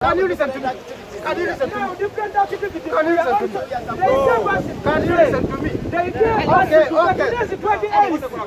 Can you listen to me? Can you listen to me? Different activities. Can you listen to me? Can you listen to me?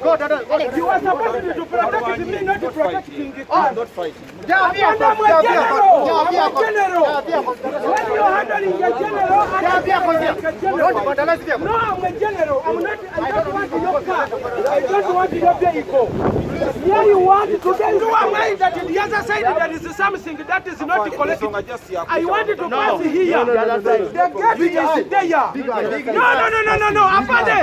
Go, Dada. You are supposed to protect me, not to protect King. I'm not fighting. When you are handling your general, no, I'm a general. I don't want your car. I don't want your vehicle. Here you want to do that in the other side there is something that is not collected. I wanted to pass here. The gate is there. No. Apande.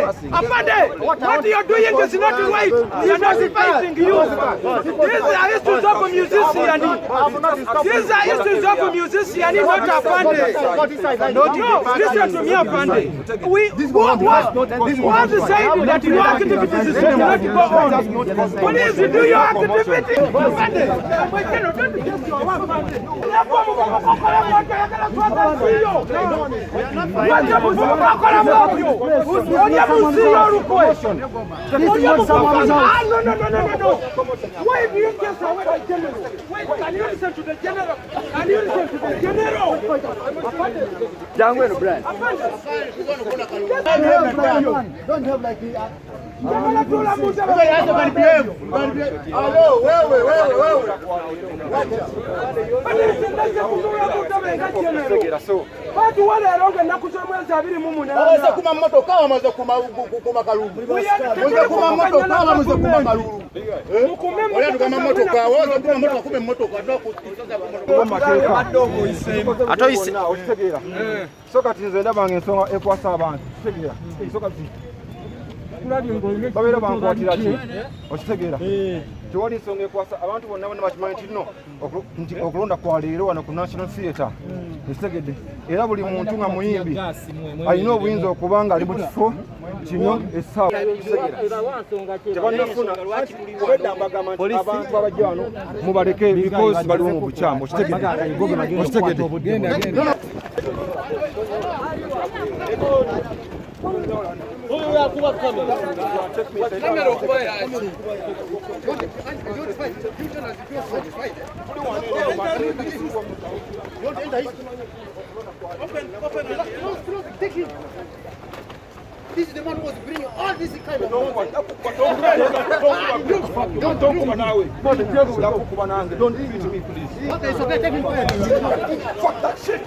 What you are doing is not right. We are not fighting you. These are issues of musicians. These are issues of musicians, not Apande. No, listen to me, Apande. What the side that your activities is not go on. Please do your activity. Apande. No. Why do you just away the general? Wait, can you listen to the general? Can you listen to the general? Young brand. Don't have like babera bankwatira ki okitegeera tewali ensonga ekwasa abantu bonna bonna bakimanyi nti okulonda kwa leero wano ku National Theatre ekitegedde era buli muntu nga muyimbi alina obuyinza okuba nga ali mu kifo kino essaawa tebannafuna obwedda mbagamba nti abantu abajja wano mubaleke because baliwo mu bukyamu okitegedde This is the man who was bringing all this kind of don't leave it to me, please. Okay, so take him away. Fuck that shit.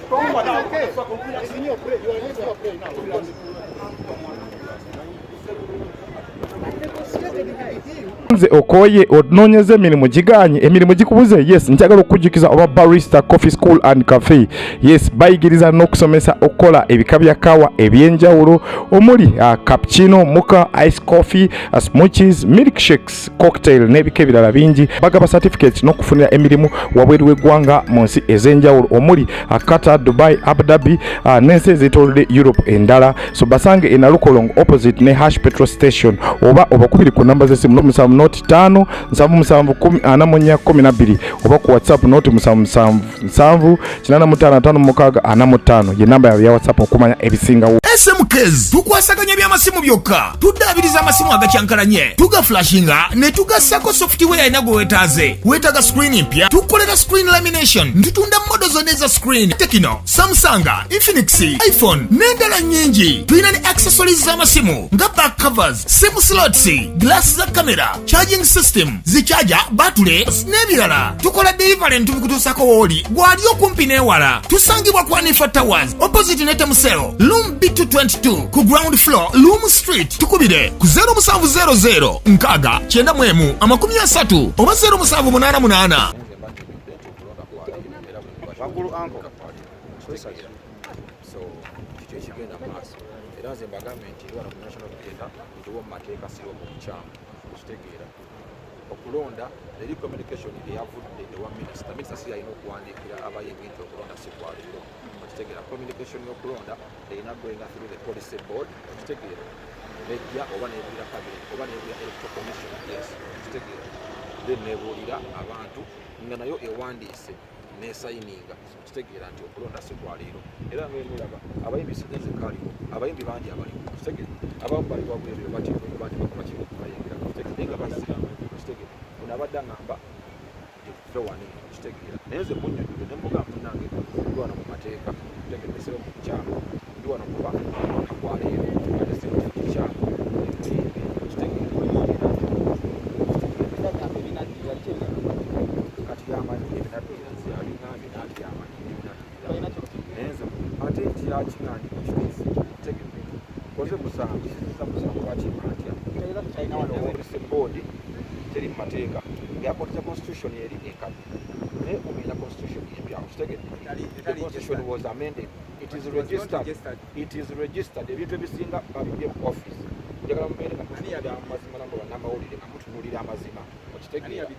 nze okoye ononyeze emirimu giganye emirimu gikubuze yes njagala okujjukiza oba barista coffee school and cafe yes bayigiriza n'okusomesa okola ebika bya kawa ebyenjawulo omuli cappuccino mocha ice coffee smoothies milkshakes cocktail n'ebika ebirala bingi bagaba certificate n'okufunira emirimu wabweru w'eggwanga mu nsi ez'enjawulo omuli Qatar, Dubai, Abu Dhabi n'ensi ez'etoolodde Europe endala so basange e Nalukolong opposite ne Hash petrol station oba obakubiri ku namba z'essimu Note 5 77412 oba ku WhatsApp note 7778555 ye namba ya WhatsApp okumanya ebisingawo. SMKs tukwasaganya by'amasimu byokka tuddaabiriza amasimu agakyankalanye tugaflashinga ne tugassako software inago wetaaze wetaga screen mpya tukolera screen lamination ntutunda modo zonna eza screen Tecno, Samsung, Infinix, iPhone n'endala nnyingi tulina ne accessories z'amasimu nga back covers, sim slots, glass za camera, charging system, zichaja, battery, n'ebirala. Tukola delivery ntubikutuusako wooli gwali okumpi n'ewala. Tusangibwa ku Anifa Towers opposite ne Temusero Room B222 ku ground floor Loom Street. Tukubire ku 0700 nkaga 91 oba 0788. So kicho ekigenda maaso era nze mbagambe nti wano ku national theatre ntiwo mu mateeka siro mu bukyamu okitegeera okulonda eri communication eyavudde ewa minisita si alina okuwandiikira abayimbi nti okulonda si kwaliiro okitegeera communication y'okulonda erina going through the policy board okitegeera nejja oba nebuulira cabinet oba nebuulira electoral commission yes okitegeera then nebuulira abantu nga nayo ewandiise nesayininga okitegeera nti okulonda si kwaliiro era ngemulaba abayimbi sigenze kaliwo abayimbi bangi abaliwo okitegeera abamu bali wabulebyo bati bakola kino bayingira okitegeera nga basira okitegeera ono abadde aŋŋamba gikuve wano okitegeera naye nze munnyonnyola ne mugamba munnange ndi wano mu mateeka tegeddesero mu kukyama ndi wano kuba nakwaleero ate si mu kukyama kati yamanyi ebinaddira zyaligambye naati yamanyi ebinaddira naye nze ate kyakiŋŋandi ku kituufu tegedde koze musanvu kizisa musanvu lwakima atya police board teri mu mateeka yakwatisa constitution eri ekadde naye omina constitution empya kitegedde the constitution was amended it is registered ebintu ebisinga babibye mu office njagala mubeere nga mutunuulira amazima namba bannamawulire nga mutunuulira amazima okitegeera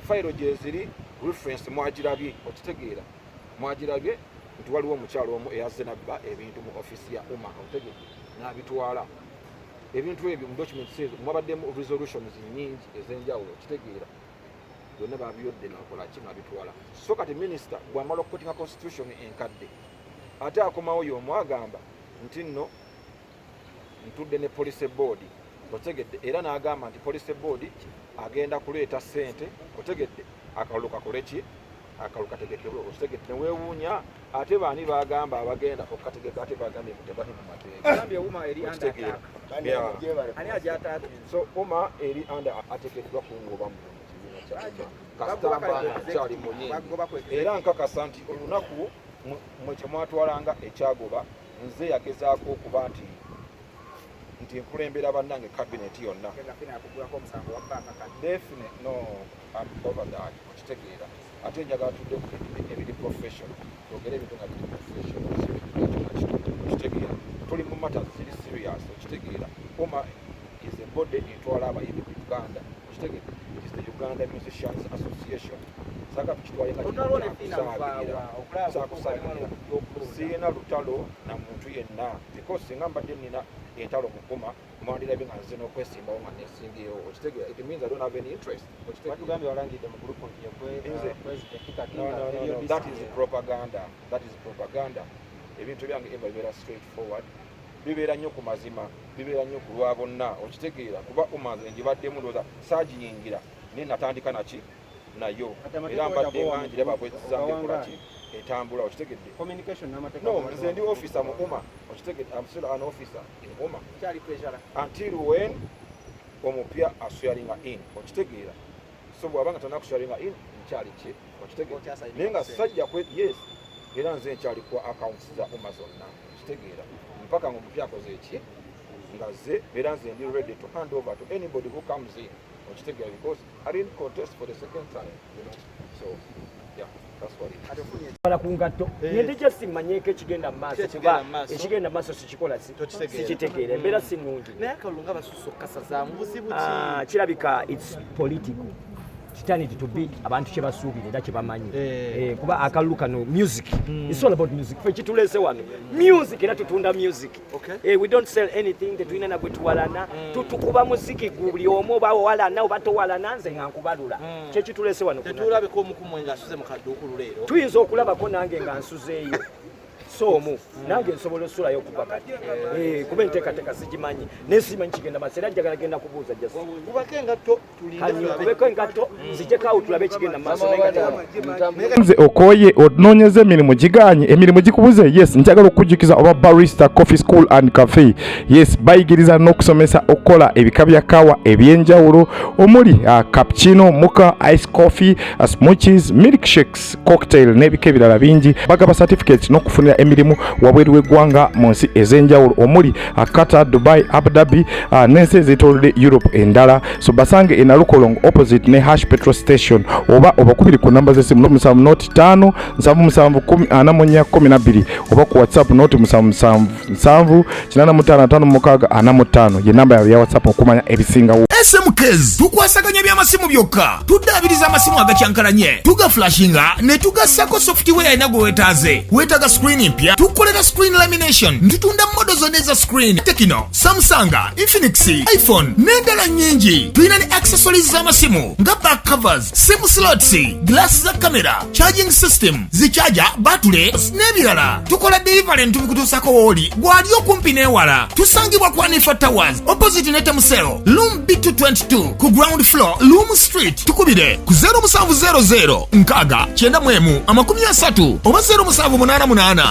fayiro gyeziri reference mwagirabye okitegeera mwagirabye nti waliwo omukyalo omu eyazze nabba ebintu mu office ya uma otegedde n'abitwala ebintu ebyo mu documents ezo mwabaddemu resolutions nyingi ez'enjawulo okitegeera byonna babiyodde nakola ki n'abitwala so kati minisita bw'amala okukotinga constitution enkadde ate akomawo y'omu agamba nti nno ntudde ne police board otegedde era n'agamba nti police board agenda kuleeta ssente otegedde akalulu kakole ki akalulu kategekebwe okitegedde neweewuunya ate baani bagamba abagenda okukategeka ate bagambye nti tebali mu mateeka so uma eri under ateekeddwa kungoba mu kibiina kya kasitamba kyali munyingi era nkakasa nti olunaku mwe kyemwatwalanga ekyagoba nze yagezaako okuba nti nkulembera bannange cabinet yonna definite no I'm over that okitegeera ate njagala tudde ebiri professional twogere ebintu nga biri professional okitegeera tuli mu matters ziri serious okitegeera uma is a body etwala abayimbi mu Uganda okitegeera it is the Uganda Musicians Association saka tukitwaye sakusalira siina lutalo na muntu yenna because singa mbadde nina entalo mu kuma mwandirabe nga nze n'okwesimbawo nga nesingeyo okitegeera it means I don't have any interest that is propaganda ebintu byange eba bibeera straight forward bibeera nnyo ku mazima bibeera nnyo ku lwa bonna okitegeera kuba umanze ngibaddemu ndowooza saagiyingira naye natandika naki nayo era mbadde nga njiraba bwezizange kolaki etambula okitegedde no nze ndi officer mu uma okitegedde I'm still an officer in uma until when omupya aswearinga in okitegeera so bw'abanga tanakuswearinga in nkyali ki okitegeera naye nga sajja yes era nze nkyali ku accounts za uma zonna okitegeera mpaka ng'omupya akoze eki nga ze era nze ndi ready to hand over to anybody who comes in because I didn't contest for the second time, so yeah, that's what it is. Bala kungato yende just manyeke ekigenda maaso kuba ekigenda maaso sikikola sikitegeera embeera si nnungi naye akalunga basusu kasaza mubuzibu kirabika it's political it to be abantu kye basuubira era kye bamanyi kuba akalulu kano music it's all about music fe kitulese wano music era tutunda music we don't sell anything tetulina nagwe tuwalana tutukuba muziki guli omu bawo walana oba towalana nze nga nkubalula kye kitulese wano tetulabeko omukumwe nga asuze mu kadduukulu leero tuyinza okulabako nange nga nsuzeeyo somu nange nsobola osulayo okubaka kuba enteekateeka sigimanyi nesimanyi kigenda maaso era njagala genda kubuuza kubako engatto kubeko engatto zijjeko tulabe ekigenda maaso nze okoye onoonyeza emirimu giganye emirimu gikubuze yes njagala okujjukiza oba barista coffee school and cafe yes bayigiriza n'okusomesa okukola ebika bya kawa ebyenjawulo omuli cappuccino mocha ice coffee smoothies milkshakes cocktail n'ebika ebirala bingi bagaba certificates n'okufunira emirimu wabweru w'eggwanga mu nsi ez'enjawulo omuli Qatar, Dubai, Abu Dhabi n'ensi ez'etoolodde Europe endala so basange e Nalukolongo opposite ne Hash petrol station oba obakubiri ku namba z'essimu 07 5 oba ku WhatsApp 07 ye namba ya WhatsApp okumanya ebisingawo. SMKs tukwasaganya ebyamasimu byokka tuddaabiriza amasimu agakyankalanye tugaflashinga ne tugassako software yalina gwe weetaaze weetaaga screen mpya tukolera screen lamination ntutunda modo zonna eza screen Tekino, Samsung, Infinix, iPhone n'endala nnyingi tulina ne accessories z'amasimu nga back covers, sim slots, glass za camera, charging system, zichaja, battery n'ebirala tukola delivery ntubikutuusako wooli gwali okumpi n'ewala tusangibwa ku Anifa Towers opposite ne Temusero Room B2 22 ku ground floor Loom Street. Tukubire ku 0700 nkaga 91 30 oba 0788